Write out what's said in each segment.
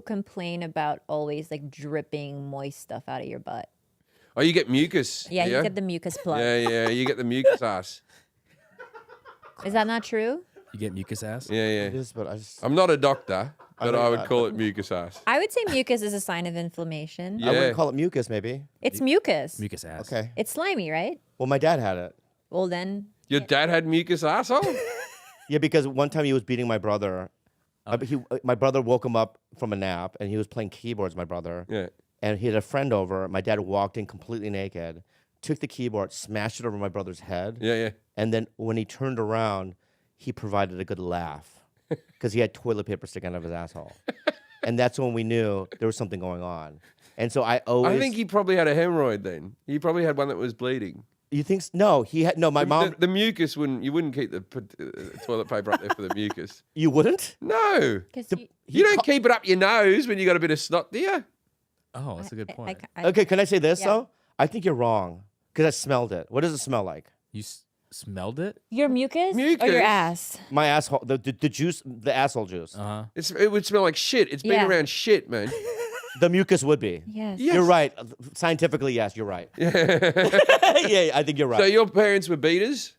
complain about always like dripping moist stuff out of your butt. Oh, you get mucus. Yeah, you get the mucus plug. Yeah, you get the mucus ass. Is that not true? You get mucus ass? Yeah. It is, but I just, I'm not a doctor, but know I you're would not, call but- it mucus ass. I would say mucus is a sign of inflammation. Yeah. I wouldn't call it mucus, maybe. It's mucus. Mucus ass. Okay. It's slimy, right? Well, my dad had it. Well, then. Your dad had mucus asshole? Yeah, because one time he was beating my brother. My brother woke him up from a nap, and he was playing keyboards, my brother. Yeah. And he had a friend over. My dad walked in completely naked, took the keyboard, smashed it over my brother's head. Yeah. And then when he turned around, he provided a good laugh because he had toilet paper sticking out of his asshole. And that's when we knew there was something going on. And so I always... I think he probably had a hemorrhoid then. He probably had one that was bleeding. You think... No, he had... No, my mom... The mucus you wouldn't keep the toilet paper up there for the mucus. You wouldn't? No. Because You don't keep it up your nose when you got a bit of snot, do you? Oh, that's a good point. Okay, can I say this, Yeah. though? I think you're wrong because I smelled it. What does it smell like? You smelled it? Your mucus? Or Mucus. your ass? My asshole... The juice... The asshole juice. Uh-huh. It would smell like shit. It's been Yeah. around shit, man. The mucus would be. Yes. Yes. You're right. Scientifically, yes, you're right. Yeah, I think you're right. So your parents were beaters?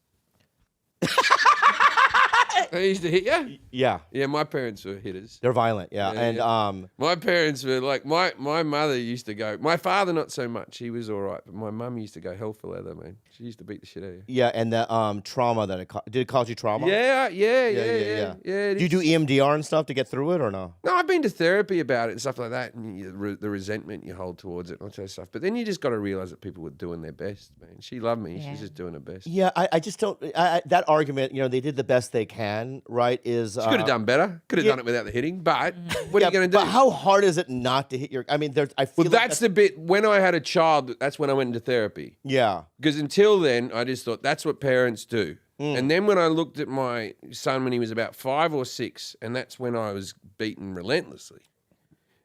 They used to hit you? Yeah, Yeah, my parents were hitters. they're violent. Yeah, Yeah, and yeah. My parents were like, my mother used to go, my father not so much, he was all right, but my mum used to go hell for leather, man. She used to beat the shit out of you. yeah, and the trauma that did it cause you trauma? Yeah. Yeah. it Do you do is. EMDR and stuff to get through it or no? No, I've been to therapy about it and stuff like that, and the resentment you hold towards it and all that stuff. But then you just got to realize that people were doing their best, man. She loved me. Yeah. She's just doing her best. Yeah, I just don't. That argument, they did the best they can, right? Is She could have done better. Could have yeah. done it without the hitting. But what are you going to do? But how hard is it not to hit your? I mean, I feel Well, like that's the bit. When I had a child, that's when I went into therapy. yeah. Because until then, I just thought that's what parents do. And then when I looked at my son when he was about 5 or 6, and that's when I was beaten relentlessly.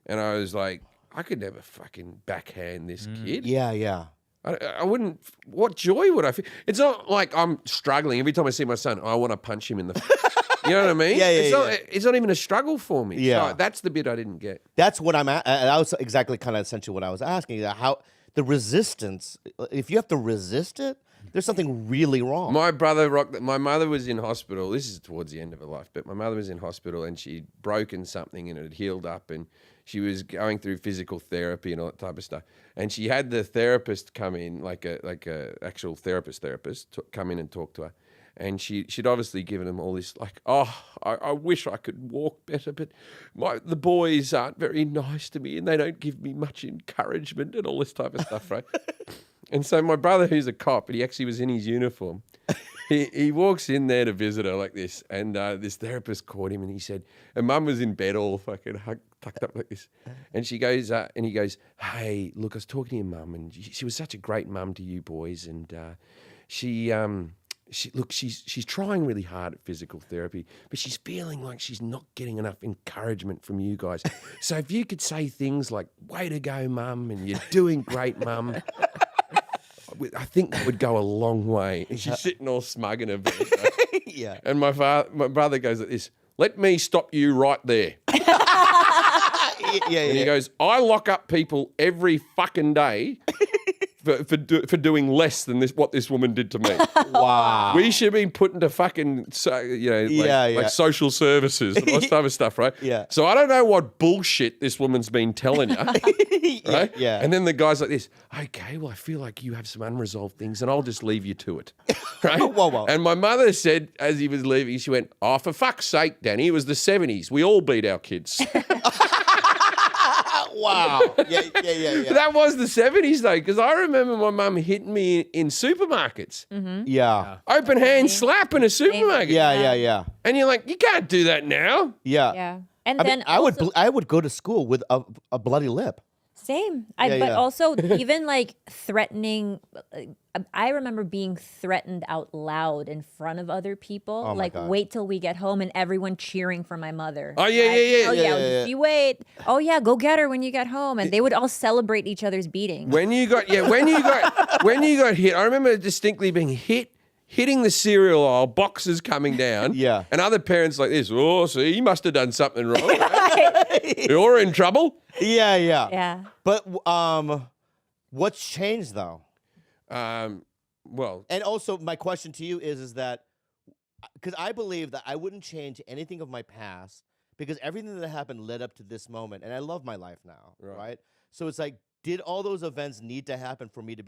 And I was like, I could never fucking backhand this kid. Yeah. I wouldn't. What joy would I feel? It's not like I'm struggling. Every time I see my son, I want to punch him in the You know what I mean? Yeah, It's not even a struggle for me. Yeah. So that's the bit I didn't get. That's what I'm at. That was exactly kind of essentially what I was asking. How the resistance, if you have to resist it, there's something really wrong. My brother rocked. My mother was in hospital. This is towards the end of her life, but my mother was in hospital and she'd broken something and it had healed up, and she was going through physical therapy and all that type of stuff. And she had the therapist come in, like a actual therapist, come in and talk to her. And she'd obviously given him all this, like, I wish I could walk better, but the boys aren't very nice to me and they don't give me much encouragement and all this type of stuff, right? And so my brother, who's a cop, and he actually was in his uniform, he walks in there to visit her like this, and this therapist caught him and he said, and Mum was in bed all fucking tucked up like this, and she goes, and he goes, hey, look, I was talking to your mum, and she was such a great mum to you boys, and she's trying really hard at physical therapy, but she's feeling like she's not getting enough encouragement from you guys. So if you could say things like, way to go, Mum, and you're doing great, Mum, I think that would go a long way. And she's sitting all smug in her bed. Right? Yeah. And my brother goes like this, let me stop you right there. Yeah. And he goes, I lock up people every fucking day for doing less than what this woman did to me. Wow. We should be put into fucking, like social services and all this type of stuff, right? Yeah. So I don't know what bullshit this woman's been telling you, right? Yeah. And then the guy's like this, okay, well, I feel like you have some unresolved things and I'll just leave you to it, right? Whoa. And my mother said, as he was leaving, she went, oh, for fuck's sake, Danny, it was the 70s. We all beat our kids. Wow. Yeah. But that was the 70s, though, because I remember my mum hitting me in supermarkets. Yeah. Open hand slap in a supermarket. Yeah. And you're like, you can't do that now. Yeah. And I then mean, also, I would go to school with a bloody lip. same. Yeah, But yeah. also even like threatening. I remember being threatened out loud in front of other people. Oh my like, God. wait till we get home, and everyone cheering for my mother. Oh, yeah, Like, yeah. Oh Yeah, yeah. You wait. Oh yeah, go get her when you get home, and they would all celebrate each other's beating. When you got hit, I remember distinctly being hit. hitting the cereal aisle, boxes coming down. Yeah. And other parents like this, oh, see, you must have done something wrong. You're in trouble. Yeah. Yeah. But what's changed though? Well, And also, my question to you is that because I believe that I wouldn't change anything of my past because everything that happened led up to this moment, and I love my life now, right? So it's like, did all those events need to happen for me to